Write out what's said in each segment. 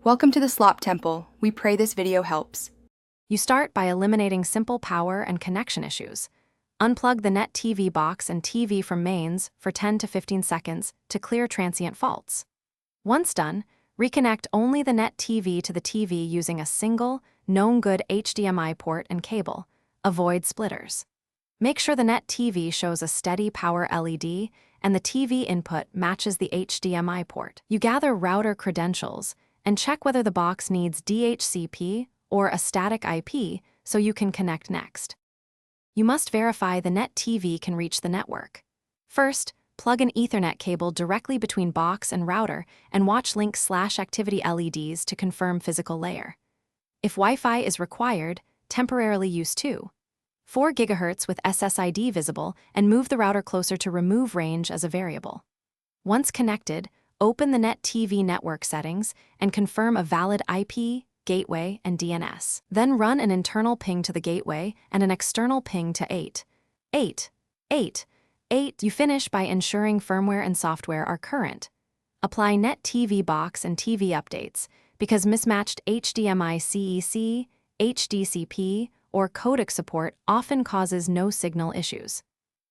Welcome to the Slop Temple. We pray this video helps. You start by eliminating simple power and connection issues. Unplug the net TV box and TV from mains for 10 to 15 seconds to clear transient faults. Once done, reconnect only the net TV to the TV using a single, known good HDMI port and cable. Avoid splitters. Make sure the net TV shows a steady power LED and the TV input matches the HDMI port. You gather router credentials and check whether the box needs DHCP or a static IP so you can connect next. You must verify the net TV can reach the network. First, plug an Ethernet cable directly between box and router and watch link/activity LEDs to confirm physical layer. If Wi-Fi is required, temporarily use 4 GHz with SSID visible and move the router closer to remove range as a variable. Once connected, open the net TV network settings and confirm a valid IP, gateway, and DNS. Then run an internal ping to the gateway and an external ping to 8. You finish by ensuring firmware and software are current. Apply net TV box and TV updates because mismatched HDMI CEC, HDCP, or codec support often causes no signal issues.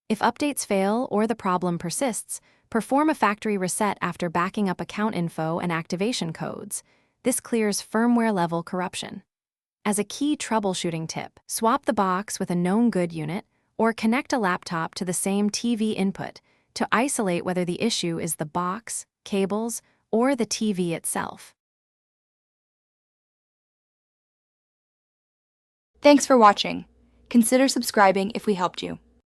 If updates fail or the problem persists, perform a factory reset after backing up account info and activation codes. This clears firmware-level corruption. As a key troubleshooting tip, swap the box with a known good unit or connect a laptop to the same TV input to isolate whether the issue is the box, cables, or the TV itself. Thanks for watching. Consider subscribing if we helped you.